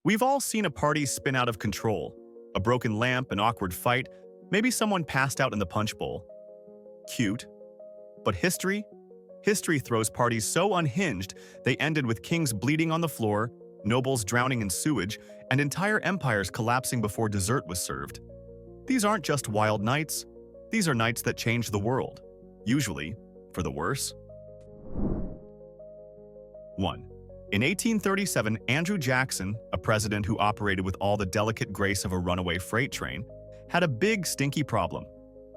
We've all seen a party spin out of control. A broken lamp, an awkward fight, maybe someone passed out in the punch bowl. Cute. But history? History throws parties so unhinged they ended with kings bleeding on the floor, nobles drowning in sewage, and entire empires collapsing before dessert was served. These aren't just wild nights. These are nights that change the world, usually for the worse. 1. In 1837, Andrew Jackson, a president who operated with all the delicate grace of a runaway freight train, had a big, stinky problem.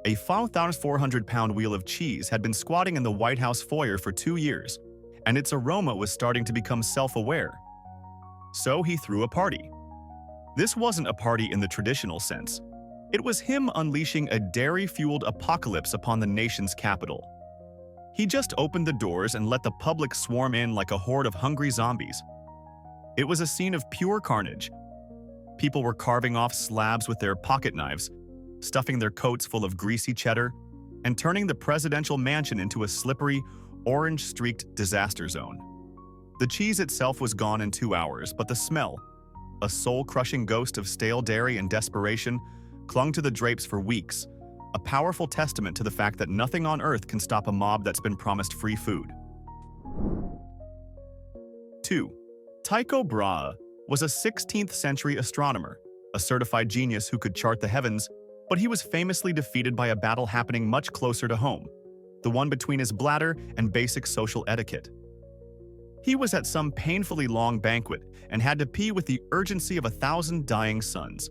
A 5,400-pound wheel of cheese had been squatting in the White House foyer for 2 years, and its aroma was starting to become self-aware. So he threw a party. This wasn't a party in the traditional sense. It was him unleashing a dairy-fueled apocalypse upon the nation's capital. He just opened the doors and let the public swarm in like a horde of hungry zombies. It was a scene of pure carnage. People were carving off slabs with their pocket knives, stuffing their coats full of greasy cheddar, and turning the presidential mansion into a slippery, orange-streaked disaster zone. The cheese itself was gone in 2 hours, but the smell, a soul-crushing ghost of stale dairy and desperation, clung to the drapes for weeks, a powerful testament to the fact that nothing on earth can stop a mob that's been promised free food. 2. Tycho Brahe was a 16th-century astronomer, a certified genius who could chart the heavens, but he was famously defeated by a battle happening much closer to home, the one between his bladder and basic social etiquette. He was at some painfully long banquet and had to pee with the urgency of 1,000 dying suns.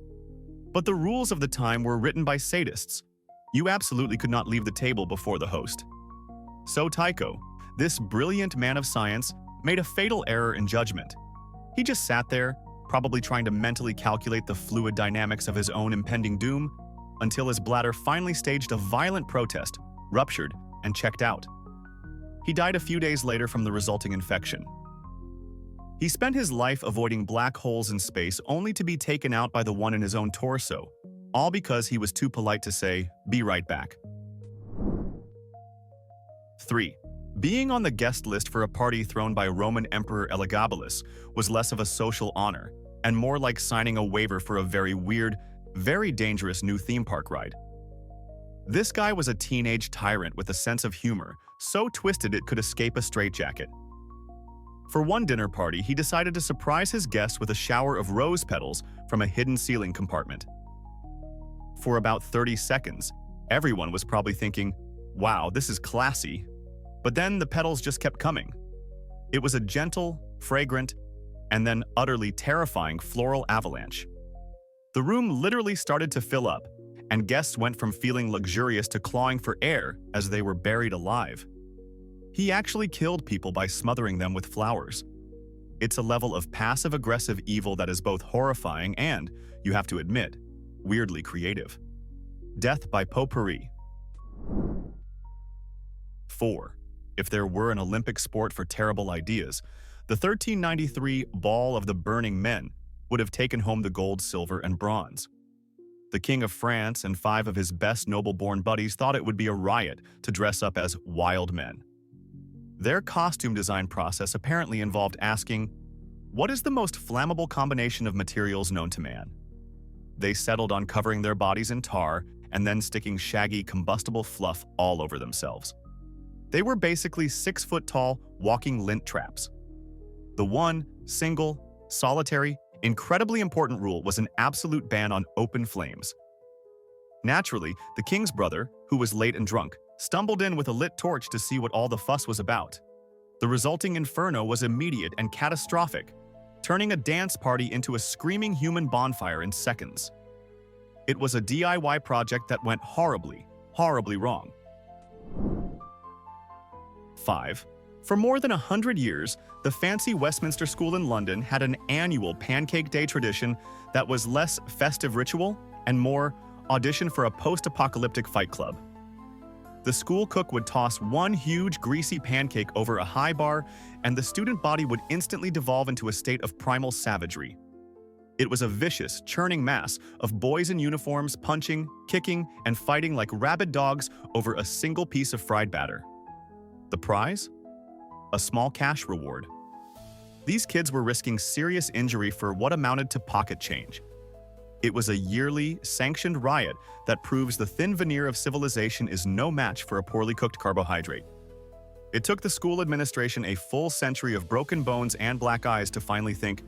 But the rules of the time were written by sadists. You absolutely could not leave the table before the host. So Tycho, this brilliant man of science, made a fatal error in judgment. He just sat there, probably trying to mentally calculate the fluid dynamics of his own impending doom, until his bladder finally staged a violent protest, ruptured, and checked out. He died a few days later from the resulting infection. He spent his life avoiding black holes in space only to be taken out by the one in his own torso, all because he was too polite to say, "Be right back." 3. Being on the guest list for a party thrown by Roman Emperor Elagabalus was less of a social honor, and more like signing a waiver for a very weird, very dangerous new theme park ride. This guy was a teenage tyrant with a sense of humor, so twisted it could escape a straitjacket. For one dinner party, he decided to surprise his guests with a shower of rose petals from a hidden ceiling compartment. For about 30 seconds, everyone was probably thinking, "Wow, this is classy." But then the petals just kept coming. It was a gentle, fragrant, and then utterly terrifying floral avalanche. The room literally started to fill up, and guests went from feeling luxurious to clawing for air as they were buried alive. He actually killed people by smothering them with flowers. It's a level of passive-aggressive evil that is both horrifying and, you have to admit, weirdly creative. Death by potpourri. 4. If there were an Olympic sport for terrible ideas, the 1393 Ball of the Burning Men would have taken home the gold, silver, and bronze. The King of France and 5 of his best noble-born buddies thought it would be a riot to dress up as wild men. Their costume design process apparently involved asking, "What is the most flammable combination of materials known to man?" They settled on covering their bodies in tar and then sticking shaggy, combustible fluff all over themselves. They were basically 6-foot-tall, walking lint traps. The one, single, solitary, incredibly important rule was an absolute ban on open flames. Naturally, the king's brother, who was late and drunk, stumbled in with a lit torch to see what all the fuss was about. The resulting inferno was immediate and catastrophic, turning a dance party into a screaming human bonfire in seconds. It was a DIY project that went horribly, horribly wrong. 5. For more than 100 years, the fancy Westminster School in London had an annual Pancake Day tradition that was less festive ritual and more audition for a post-apocalyptic fight club. The school cook would toss one huge, greasy pancake over a high bar, and the student body would instantly devolve into a state of primal savagery. It was a vicious, churning mass of boys in uniforms punching, kicking, and fighting like rabid dogs over a single piece of fried batter. The prize? A small cash reward. These kids were risking serious injury for what amounted to pocket change. It was a yearly, sanctioned riot that proves the thin veneer of civilization is no match for a poorly cooked carbohydrate. It took the school administration a full century of broken bones and black eyes to finally think,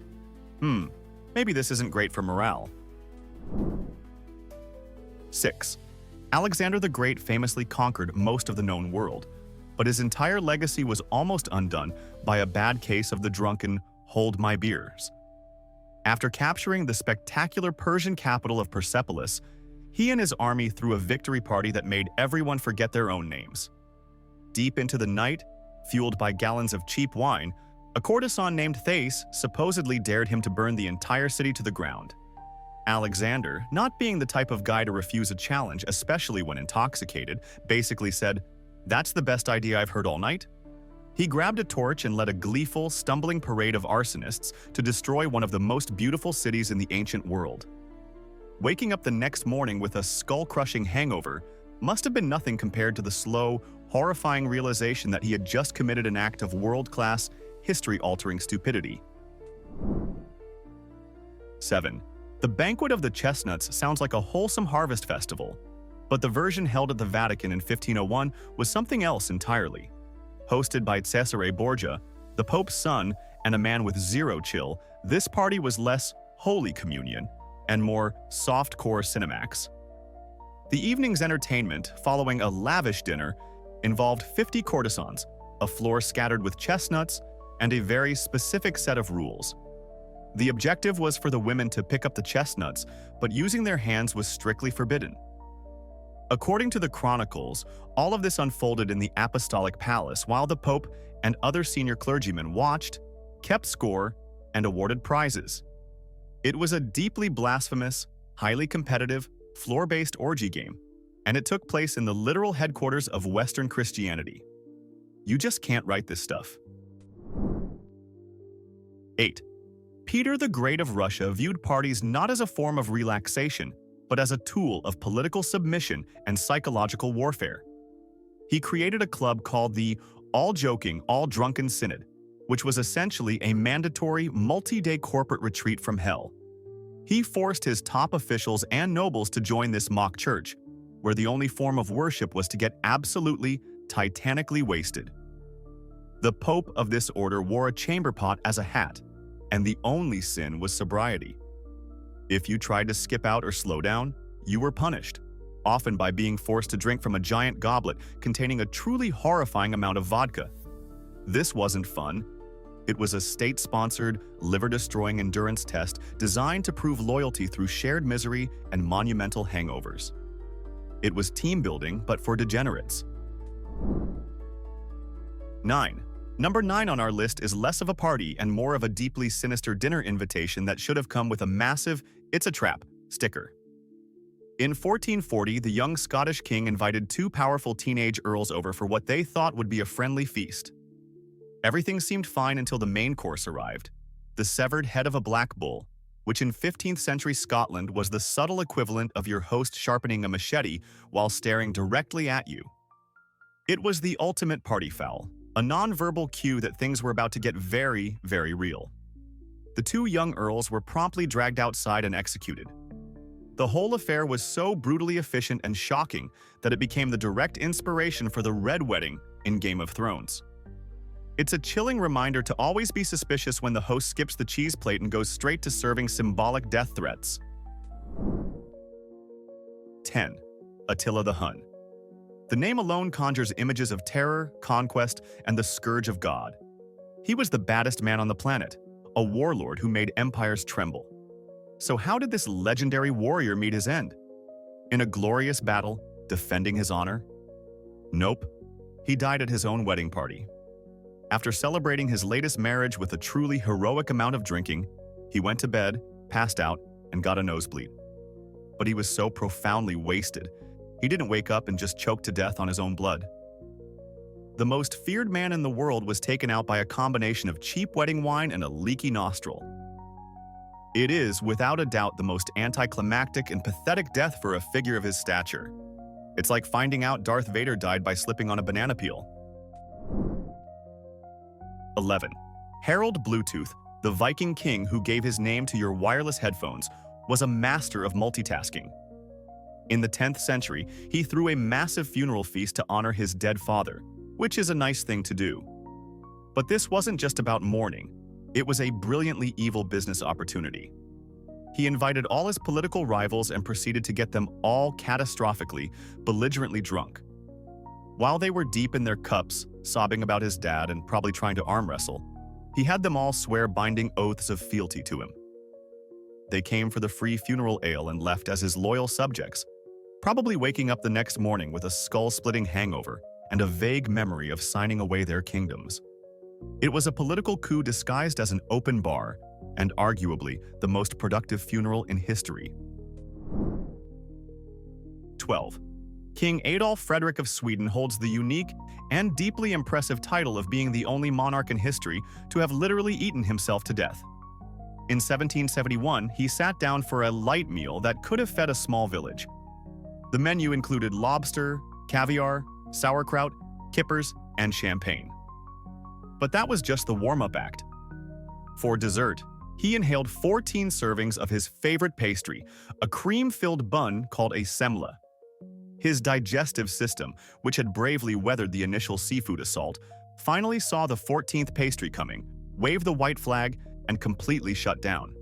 maybe this isn't great for morale. 6. Alexander the Great famously conquered most of the known world, but his entire legacy was almost undone by a bad case of the drunken hold my beers. After capturing the spectacular Persian capital of Persepolis, he and his army threw a victory party that made everyone forget their own names. Deep into the night, fueled by gallons of cheap wine, a courtesan named Thais supposedly dared him to burn the entire city to the ground. Alexander, not being the type of guy to refuse a challenge, especially when intoxicated, basically said, "That's the best idea I've heard all night." He grabbed a torch and led a gleeful, stumbling parade of arsonists to destroy one of the most beautiful cities in the ancient world. Waking up the next morning with a skull-crushing hangover must have been nothing compared to the slow, horrifying realization that he had just committed an act of world-class, history-altering stupidity. 7. The Banquet of the Chestnuts sounds like a wholesome harvest festival, but the version held at the Vatican in 1501 was something else entirely. Hosted by Cesare Borgia, the Pope's son, and a man with zero chill, this party was less Holy Communion and more soft-core Cinemax. The evening's entertainment, following a lavish dinner, involved 50 courtesans, a floor scattered with chestnuts, and a very specific set of rules. The objective was for the women to pick up the chestnuts, but using their hands was strictly forbidden. According to the chronicles, all of this unfolded in the Apostolic Palace while the Pope and other senior clergymen watched, kept score, and awarded prizes. It was a deeply blasphemous, highly competitive, floor-based orgy game, and it took place in the literal headquarters of Western Christianity. You just can't write this stuff. 8. Peter the Great of Russia viewed parties not as a form of relaxation, but as a tool of political submission and psychological warfare. He created a club called the All-Joking, All-Drunken Synod, which was essentially a mandatory multi-day corporate retreat from hell. He forced his top officials and nobles to join this mock church, where the only form of worship was to get absolutely, titanically wasted. The Pope of this order wore a chamber pot as a hat, and the only sin was sobriety. If you tried to skip out or slow down, you were punished, often by being forced to drink from a giant goblet containing a truly horrifying amount of vodka. This wasn't fun. It was a state-sponsored, liver-destroying endurance test designed to prove loyalty through shared misery and monumental hangovers. It was team building, but for degenerates. 9. Number 9 on our list is less of a party and more of a deeply sinister dinner invitation that should have come with a massive "It's a trap" sticker. In 1440, the young Scottish king invited two powerful teenage earls over for what they thought would be a friendly feast. Everything seemed fine until the main course arrived, the severed head of a black bull, which in 15th century Scotland was the subtle equivalent of your host sharpening a machete while staring directly at you. It was the ultimate party foul, a non-verbal cue that things were about to get very, very real. The two young earls were promptly dragged outside and executed. The whole affair was so brutally efficient and shocking that it became the direct inspiration for the Red Wedding in Game of Thrones. It's a chilling reminder to always be suspicious when the host skips the cheese plate and goes straight to serving symbolic death threats. 10. Attilla the Hun. The name alone conjures images of terror, conquest, and the scourge of God. He was the baddest man on the planet, a warlord who made empires tremble. So how did this legendary warrior meet his end? In a glorious battle, defending his honor? Nope. He died at his own wedding party. After celebrating his latest marriage with a truly heroic amount of drinking, he went to bed, passed out, and got a nosebleed. But he was so profoundly wasted, he didn't wake up and just choke to death on his own blood. The most feared man in the world was taken out by a combination of cheap wedding wine and a leaky nostril. It is, without a doubt, the most anticlimactic and pathetic death for a figure of his stature. It's like finding out Darth Vader died by slipping on a banana peel. 11. Harald Bluetooth, the Viking king who gave his name to your wireless headphones, was a master of multitasking. In the 10th century, he threw a massive funeral feast to honor his dead father, which is a nice thing to do. But this wasn't just about mourning. It was a brilliantly evil business opportunity. He invited all his political rivals and proceeded to get them all catastrophically, belligerently drunk. While they were deep in their cups, sobbing about his dad and probably trying to arm wrestle, he had them all swear binding oaths of fealty to him. They came for the free funeral ale and left as his loyal subjects, probably waking up the next morning with a skull-splitting hangover and a vague memory of signing away their kingdoms. It was a political coup disguised as an open bar, and arguably the most productive funeral in history. 12. King Adolf Frederick of Sweden holds the unique and deeply impressive title of being the only monarch in history to have literally eaten himself to death. In 1771, he sat down for a light meal that could have fed a small village. The menu included lobster, caviar, sauerkraut, kippers, and champagne. But that was just the warm-up act. For dessert, he inhaled 14 servings of his favorite pastry, a cream-filled bun called a semla. His digestive system, which had bravely weathered the initial seafood assault, finally saw the 14th pastry coming, waved the white flag, and completely shut down.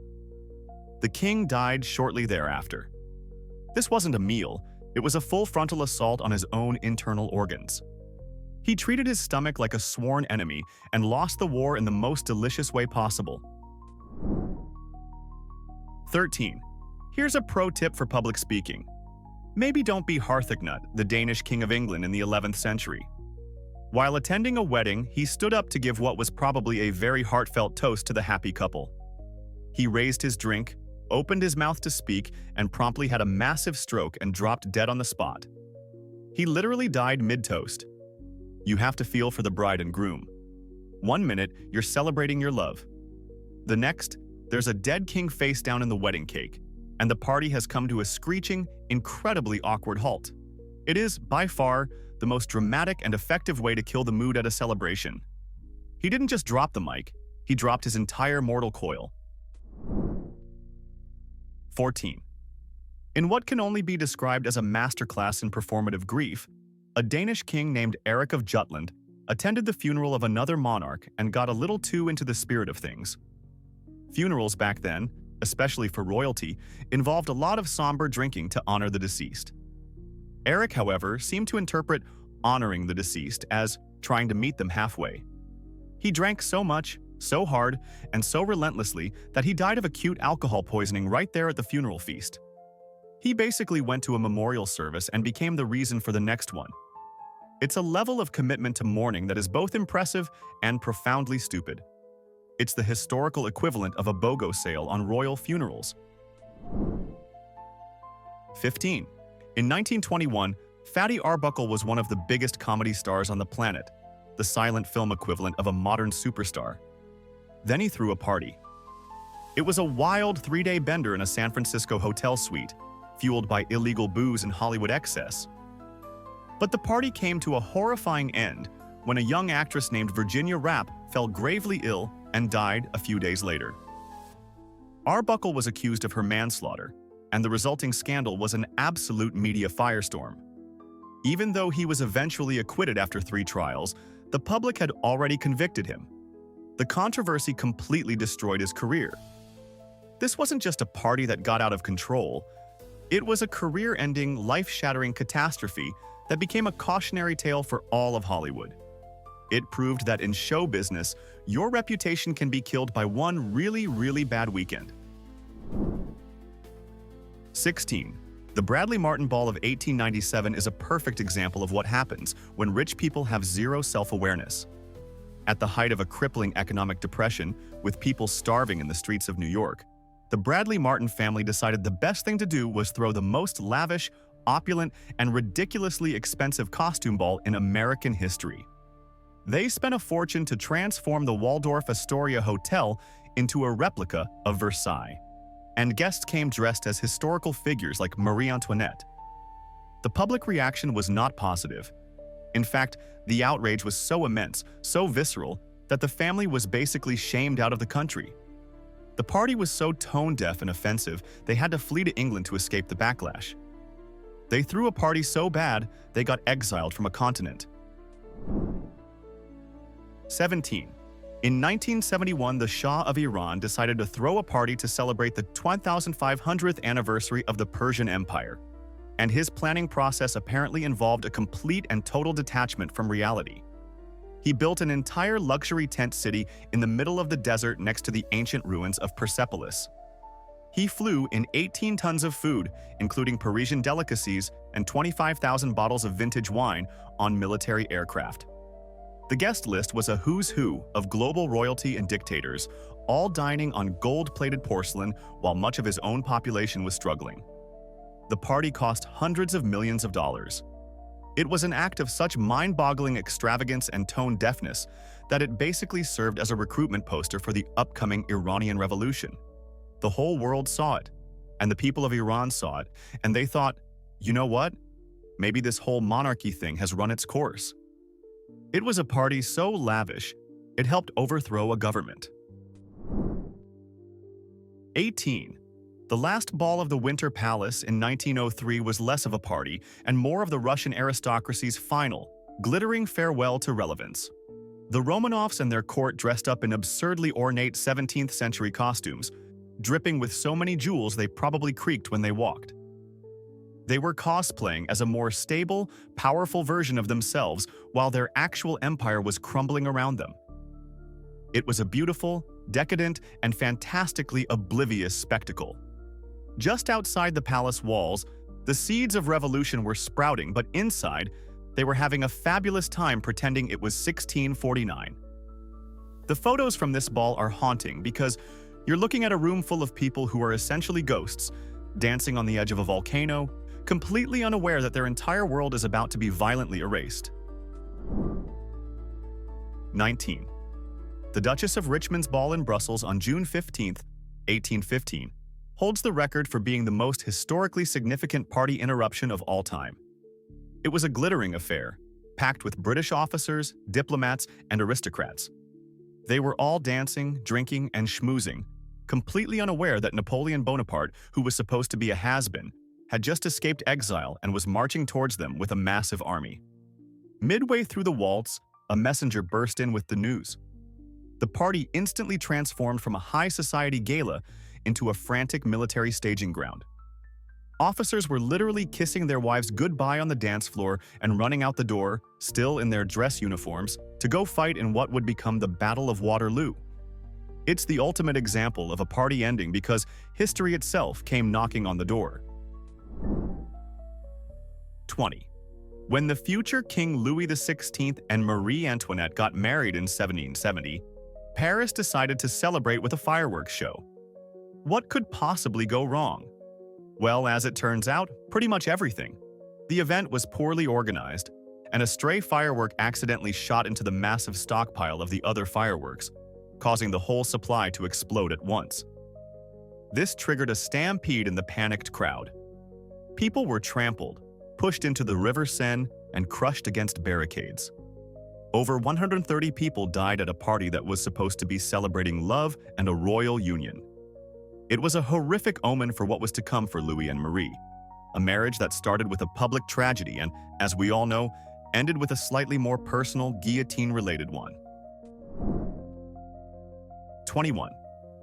The king died shortly thereafter. This wasn't a meal, it was a full frontal assault on his own internal organs. He treated his stomach like a sworn enemy and lost the war in the most delicious way possible. 13. Here's a pro tip for public speaking. Maybe don't be Hearthnut, the Danish king of England in the 11th century. While attending a wedding, he stood up to give what was probably a very heartfelt toast to the happy couple. He raised his drink, opened his mouth to speak, and promptly had a massive stroke and dropped dead on the spot. He literally died mid-toast. You have to feel for the bride and groom. 1 minute, you're celebrating your love. The next, there's a dead king face down in the wedding cake, and the party has come to a screeching, incredibly awkward halt. It is, by far, the most dramatic and effective way to kill the mood at a celebration. He didn't just drop the mic, he dropped his entire mortal coil. 14. In what can only be described as a masterclass in performative grief, a Danish king named Erik of Jutland attended the funeral of another monarch and got a little too into the spirit of things. Funerals back then, especially for royalty, involved a lot of somber drinking to honor the deceased. Erik, however, seemed to interpret honoring the deceased as trying to meet them halfway. He drank so much, so hard, and so relentlessly that he died of acute alcohol poisoning right there at the funeral feast. He basically went to a memorial service and became the reason for the next one. It's a level of commitment to mourning that is both impressive and profoundly stupid. It's the historical equivalent of a BOGO sale on royal funerals. 15. In 1921, Fatty Arbuckle was one of the biggest comedy stars on the planet, the silent film equivalent of a modern superstar. Then he threw a party. It was a wild 3-day bender in a San Francisco hotel suite, fueled by illegal booze and Hollywood excess. But the party came to a horrifying end when a young actress named Virginia Rappe fell gravely ill and died a few days later. Arbuckle was accused of her manslaughter, and the resulting scandal was an absolute media firestorm. Even though he was eventually acquitted after 3 trials, the public had already convicted him. The controversy completely destroyed his career. This wasn't just a party that got out of control. It was a career-ending, life-shattering catastrophe that became a cautionary tale for all of Hollywood. It proved that in show business, your reputation can be killed by one really, really bad weekend. 16. The Bradley Martin Ball of 1897 is a perfect example of what happens when rich people have zero self-awareness. At the height of a crippling economic depression, with people starving in the streets of New York, the Bradley Martin family decided the best thing to do was throw the most lavish, opulent, and ridiculously expensive costume ball in American history. They spent a fortune to transform the Waldorf Astoria Hotel into a replica of Versailles, and guests came dressed as historical figures like Marie Antoinette. The public reaction was not positive. In fact, the outrage was so immense, so visceral, that the family was basically shamed out of the country. The party was so tone-deaf and offensive, they had to flee to England to escape the backlash. They threw a party so bad, they got exiled from a continent. 17. In 1971, the Sha of Iran decided to throw a party to celebrate the 1500th anniversary of the Persian Empire, and his planning process apparently involved a complete and total detachment from reality. He built an entire luxury tent city in the middle of the desert next to the ancient ruins of Persepolis. He flew in 18 tons of food, including Parisian delicacies and 25,000 bottles of vintage wine, on military aircraft. The guest list was a who's who of global royalty and dictators, all dining on gold-plated porcelain while much of his own population was struggling. The party cost hundreds of millions of dollars. It was an act of such mind-boggling extravagance and tone deafness that it basically served as a recruitment poster for the upcoming Iranian Revolution. The whole world saw it, and the people of Iran saw it, and they thought, you know what? Maybe this whole monarchy thing has run its course. It was a party so lavish, it helped overthrow a government. 18. The last ball of the Winter Palace in 1903 was less of a party and more of the Russian aristocracy's final, glittering farewell to relevance. The Romanoffs and their court dressed up in absurdly ornate 17th century costumes, dripping with so many jewels they probably creaked when they walked. They were cosplaying as a more stable, powerful version of themselves while their actual empire was crumbling around them. It was a beautiful, decadent, and fantastically oblivious spectacle. Just outside the palace walls, the seeds of revolution were sprouting, but inside, they were having a fabulous time pretending it was 1649. The photos from this ball are haunting because you're looking at a room full of people who are essentially ghosts, dancing on the edge of a volcano, completely unaware that their entire world is about to be violently erased. 19. The Duchess of Richmond's ball in Brussels on June 15, 1815, holds the record for being the most historically significant party interruption of all time. It was a glittering affair, packed with British officers, diplomats, and aristocrats. They were all dancing, drinking, and schmoozing, completely unaware that Napoleon Bonaparte, who was supposed to be a has-been, had just escaped exile and was marching towards them with a massive army. Midway through the waltz, a messenger burst in with the news. The party instantly transformed from a high society gala into a frantic military staging ground. Officers were literally kissing their wives goodbye on the dance floor and running out the door, still in their dress uniforms, to go fight in what would become the Battle of Waterloo. It's the ultimate example of a party ending because history itself came knocking on the door. 20. When the future King Louis XVI and Marie Antoinette got married in 1770, Paris decided to celebrate with a fireworks show. What could possibly go wrong? Well, as it turns out, pretty much everything. The event was poorly organized, and a stray firework accidentally shot into the massive stockpile of the other fireworks, causing the whole supply to explode at once. This triggered a stampede in the panicked crowd. People were trampled, pushed into the River Seine, and crushed against barricades. Over 130 people died at a party that was supposed to be celebrating love and a royal union. It was a horrific omen for what was to come for Louis and Marie, a marriage that started with a public tragedy and, as we all know, ended with a slightly more personal, guillotine-related one. 21.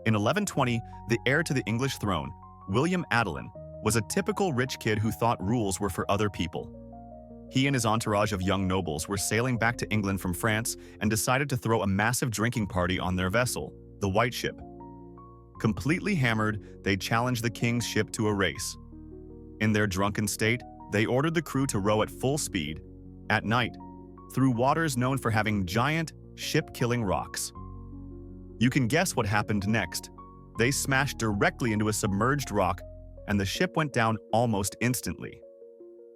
In 1120, the heir to the English throne, William Adelin, was a typical rich kid who thought rules were for other people. He and his entourage of young nobles were sailing back to England from France and decided to throw a massive drinking party on their vessel, the White Ship. Completely hammered, they challenged the king's ship to a race. In their drunken state, they ordered the crew to row at full speed, at night, through waters known for having giant, ship-killing rocks. You can guess what happened next. They smashed directly into a submerged rock, and the ship went down almost instantly.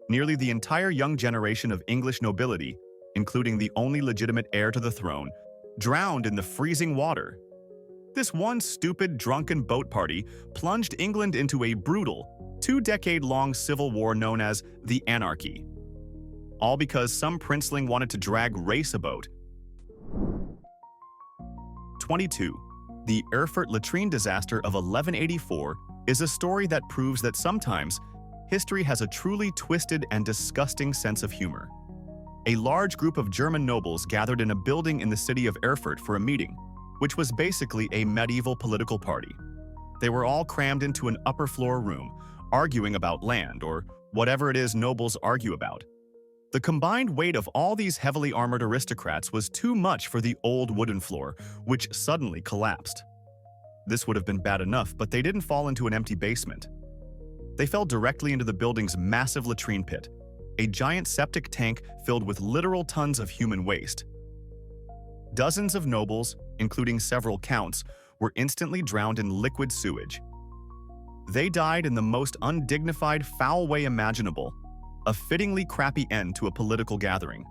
Nearly the entire young generation of English nobility, including the only legitimate heir to the throne, drowned in the freezing water. This one stupid, drunken boat party plunged England into a brutal, 2-decade-long civil war known as the Anarchy. All because some princeling wanted to drag race a boat. 22. The Erfurt latrine disaster of 1184 is a story that proves that sometimes history has a truly twisted and disgusting sense of humor. A large group of German nobles gathered in a building in the city of Erfurt for a meeting, which was basically a medieval political party. They were all crammed into an upper floor room, arguing about land or whatever it is nobles argue about. The combined weight of all these heavily armored aristocrats was too much for the old wooden floor, which suddenly collapsed. This would have been bad enough, but they didn't fall into an empty basement. They fell directly into the building's massive latrine pit, a giant septic tank filled with literal tons of human waste. Dozens of nobles, including several counts, were instantly drowned in liquid sewage. They died in the most undignified, foul way imaginable, a fittingly crappy end to a political gathering.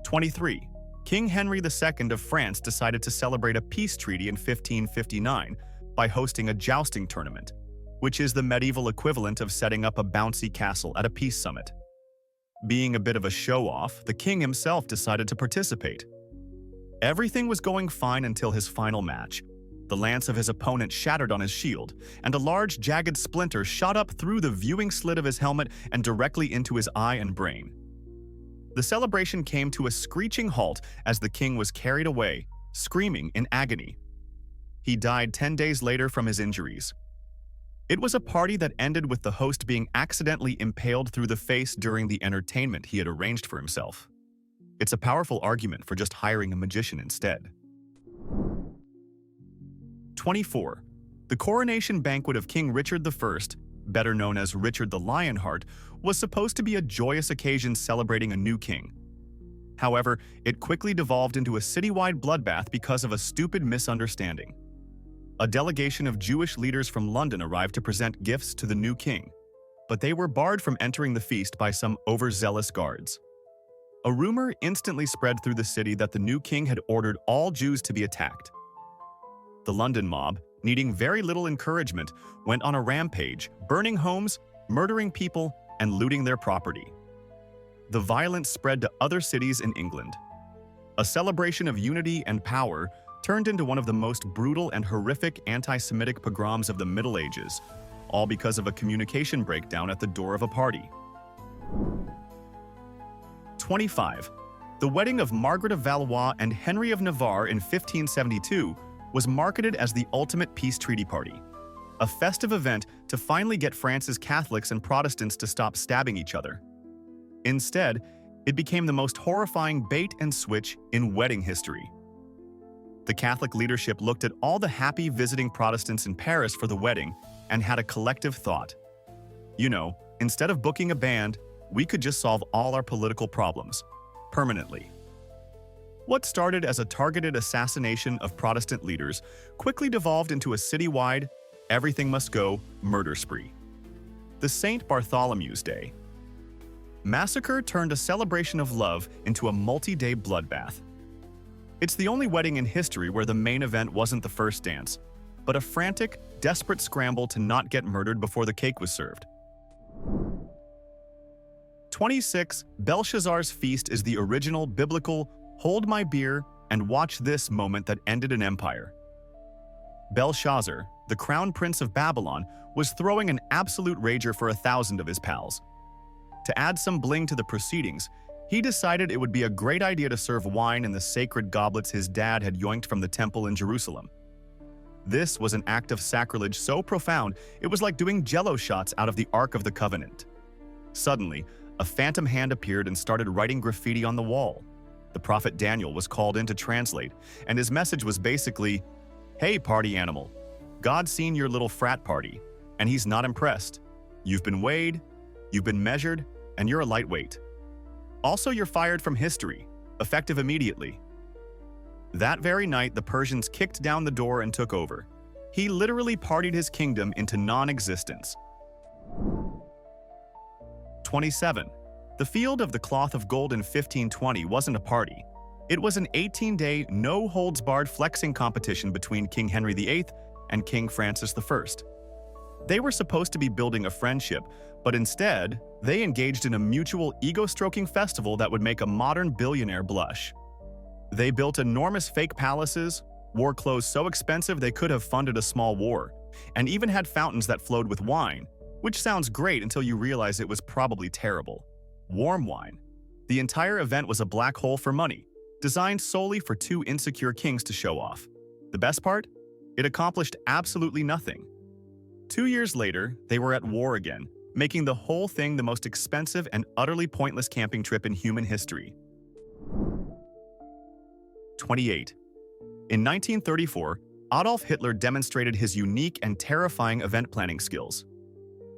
23. King Henry II of France decided to celebrate a peace treaty in 1559 by hosting a jousting tournament, which is the medieval equivalent of setting up a bouncy castle at a peace summit. Being a bit of a show-off, the king himself decided to participate. Everything was going fine until his final match. The lance of his opponent shattered on his shield, and a large, jagged splinter shot up through the viewing slit of his helmet and directly into his eye and brain. The celebration came to a screeching halt as the king was carried away, screaming in agony. He died 10 days later from his injuries. It was a party that ended with the host being accidentally impaled through the face during the entertainment he had arranged for himself. It's a powerful argument for just hiring a magician instead. 24. The coronation banquet of King Richard I, better known as Richard the Lionheart, was supposed to be a joyous occasion celebrating a new king. However, it quickly devolved into a citywide bloodbath because of a stupid misunderstanding. A delegation of Jewish leaders from London arrived to present gifts to the new king, but they were barred from entering the feast by some overzealous guards. A rumor instantly spread through the city that the new king had ordered all Jews to be attacked. The London mob, needing very little encouragement, went on a rampage, burning homes, murdering people, and looting their property. The violence spread to other cities in England. A celebration of unity and power turned into one of the most brutal and horrific anti-Semitic pogroms of the Middle Ages, all because of a communication breakdown at the door of a party. 25. The wedding of Margaret of Valois and Henry of Navarre in 1572 was marketed as the ultimate peace treaty party, a festive event to finally get France's Catholics and Protestants to stop stabbing each other. Instead, it became the most horrifying bait and switch in wedding history. The Catholic leadership looked at all the happy visiting Protestants in Paris for the wedding and had a collective thought. You know, instead of booking a band, we could just solve all our political problems, permanently. What started as a targeted assassination of Protestant leaders quickly devolved into a citywide, everything-must-go murder spree. The St. Bartholomew's Day massacre turned a celebration of love into a multi-day bloodbath. It's the only wedding in history where the main event wasn't the first dance, but a frantic, desperate scramble to not get murdered before the cake was served. 26. Belshazzar's feast is the original biblical hold my beer and watch this moment that ended an empire. Belshazzar, the crown prince of Babylon, was throwing an absolute rager for 1,000 of his pals. To add some bling to the proceedings, he decided it would be a great idea to serve wine in the sacred goblets his dad had yoinked from the temple in Jerusalem. This was an act of sacrilege so profound it was like doing jello shots out of the Ark of the Covenant. Suddenly, a phantom hand appeared and started writing graffiti on the wall. The prophet Daniel was called in to translate, and his message was basically, "Hey, party animal, God's seen your little frat party, and he's not impressed. You've been weighed, you've been measured, and you're a lightweight. Also, you're fired from history, effective immediately." That very night, the Persians kicked down the door and took over. He literally partied his kingdom into non-existence. 27. The Field of the Cloth of Gold in 1520 wasn't a party. It was an 18-day, no-holds-barred flexing competition between King Henry VIII and King Francis I. They were supposed to be building a friendship, but instead, they engaged in a mutual ego-stroking festival that would make a modern billionaire blush. They built enormous fake palaces, wore clothes so expensive they could have funded a small war, and even had fountains that flowed with wine, which sounds great until you realize it was probably terrible. Warm wine. The entire event was a black hole for money, designed solely for two insecure kings to show off. The best part? It accomplished absolutely nothing. 2 years later, they were at war again, making the whole thing the most expensive and utterly pointless camping trip in human history. 28. In 1934, Adolf Hitler demonstrated his unique and terrifying event planning skills.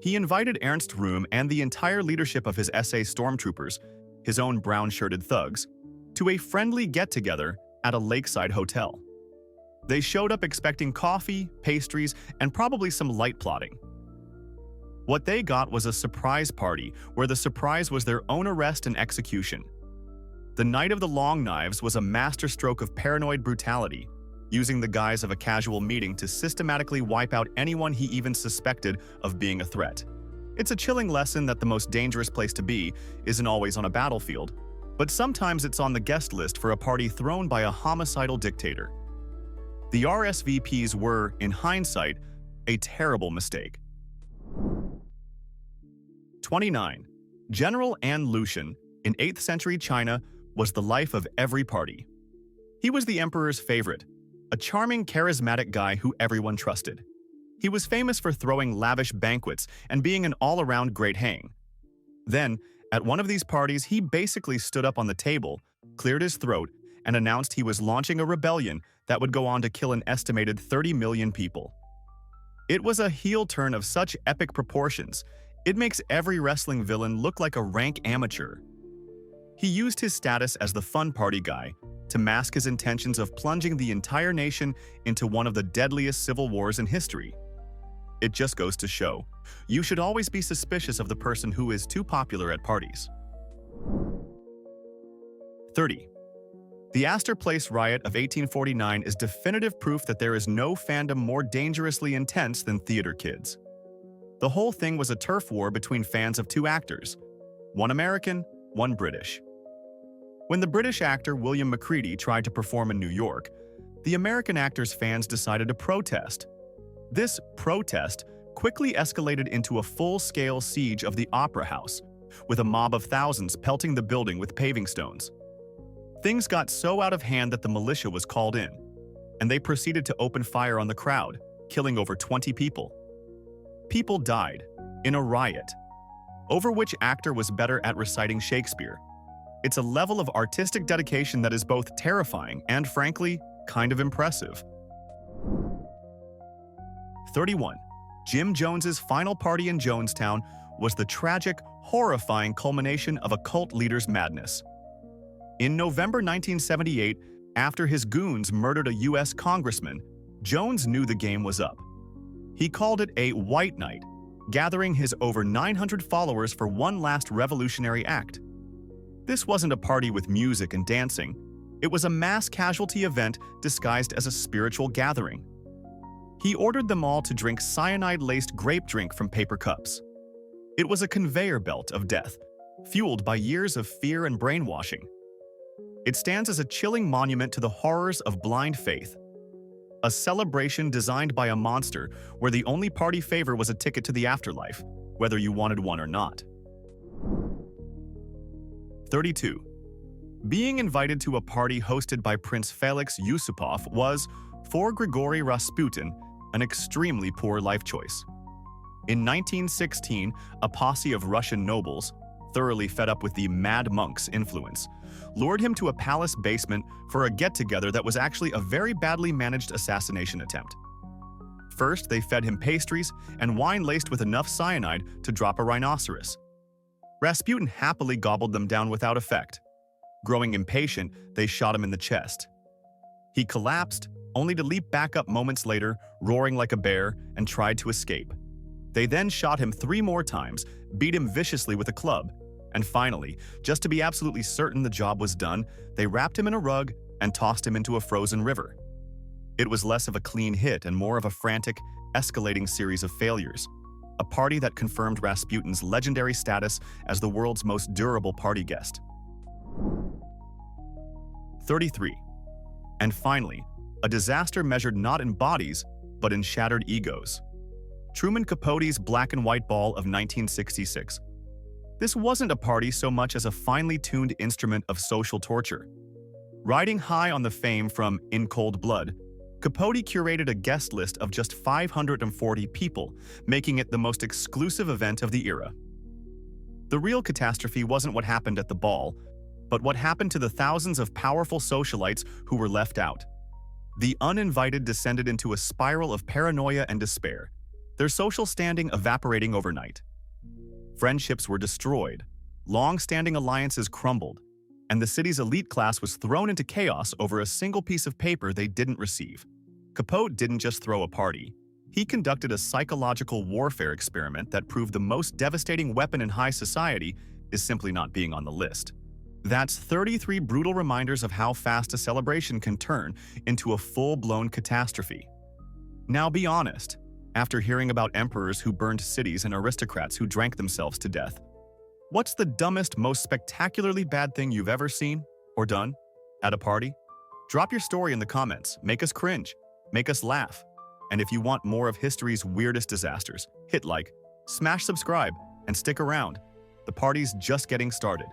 He invited Ernst Röhm and the entire leadership of his SA stormtroopers, his own brown-shirted thugs, to a friendly get-together at a lakeside hotel. They showed up expecting coffee, pastries, and probably some light plotting. What they got was a surprise party where the surprise was their own arrest and execution. The Night of the Long Knives was a masterstroke of paranoid brutality, using the guise of a casual meeting to systematically wipe out anyone he even suspected of being a threat. It's a chilling lesson that the most dangerous place to be isn't always on a battlefield, but sometimes it's on the guest list for a party thrown by a homicidal dictator. The RSVPs were, in hindsight, a terrible mistake. 29. General An Lushan, in 8th century China, was the life of every party. He was the emperor's favorite, a charming, charismatic guy who everyone trusted. He was famous for throwing lavish banquets and being an all-around great hang. Then, at one of these parties, he basically stood up on the table, cleared his throat, and announced he was launching a rebellion that would go on to kill an estimated 30 million people. It was a heel turn of such epic proportions, it makes every wrestling villain look like a rank amateur. He used his status as the fun party guy to mask his intentions of plunging the entire nation into one of the deadliest civil wars in history. It just goes to show, you should always be suspicious of the person who is too popular at parties. 30. The Astor Place riot of 1849 is definitive proof that there is no fandom more dangerously intense than theater kids. The whole thing was a turf war between fans of two actors, one American, one British. When the British actor William Macready tried to perform in New York, the American actor's fans decided to protest. This protest quickly escalated into a full-scale siege of the Opera House, with a mob of thousands pelting the building with paving stones. Things got so out of hand that the militia was called in, and they proceeded to open fire on the crowd, killing over 20 people. People died in a riot over which actor was better at reciting Shakespeare. It's a level of artistic dedication that is both terrifying and, frankly, kind of impressive. 31. Jim Jones's final party in Jonestown was the tragic, horrifying culmination of a cult leader's madness. In November 1978, after his goons murdered a U.S. congressman, Jones knew the game was up. He called it a White Night, gathering his over 900 followers for one last revolutionary act. This wasn't a party with music and dancing. It was a mass casualty event disguised as a spiritual gathering. He ordered them all to drink cyanide-laced grape drink from paper cups. It was a conveyor belt of death, fueled by years of fear and brainwashing. It stands as a chilling monument to the horrors of blind faith. A celebration designed by a monster where the only party favor was a ticket to the afterlife, whether you wanted one or not. 32. Being invited to a party hosted by Prince Felix Yusupov was, for Gregori Rasputin, an extremely poor life choice. In 1916, a posse of Russian nobles, thoroughly fed up with the Mad Monk's influence, lured him to a palace basement for a get-together that was actually a very badly managed assassination attempt. First, they fed him pastries and wine laced with enough cyanide to drop a rhinoceros. Rasputin happily gobbled them down without effect. Growing impatient, they shot him in the chest. He collapsed, only to leap back up moments later, roaring like a bear, and tried to escape. They then shot him 3 more times, beat him viciously with a club, and finally, just to be absolutely certain the job was done, they wrapped him in a rug and tossed him into a frozen river. It was less of a clean hit and more of a frantic, escalating series of failures. A party that confirmed Rasputin's legendary status as the world's most durable party guest. 33. And finally, a disaster measured not in bodies, but in shattered egos. Truman Capot's black and white ball of 1966. This wasn't a party so much as a finely tuned instrument of social torture. Riding high on the fame from In Cold Blood, Capot curated a guest list of just 540 people, making it the most exclusive event of the era. The real catastrophe wasn't what happened at the ball, but what happened to the thousands of powerful socialites who were left out. The uninvited descended into a spiral of paranoia and despair, their social standing evaporating overnight. Friendships were destroyed, long-standing alliances crumbled, and the city's elite class was thrown into chaos over a single piece of paper they didn't receive. Capot didn't just throw a party. He conducted a psychological warfare experiment that proved the most devastating weapon in high society is simply not being on the list. That's 33 brutal reminders of how fast a celebration can turn into a full-blown catastrophe. Now be honest, after hearing about emperors who burned cities and aristocrats who drank themselves to death, what's the dumbest, most spectacularly bad thing you've ever seen or done at a party? Drop your story in the comments, make us cringe, make us laugh. And if you want more of history's weirdest disasters, hit like, smash subscribe, and stick around. The party's just getting started.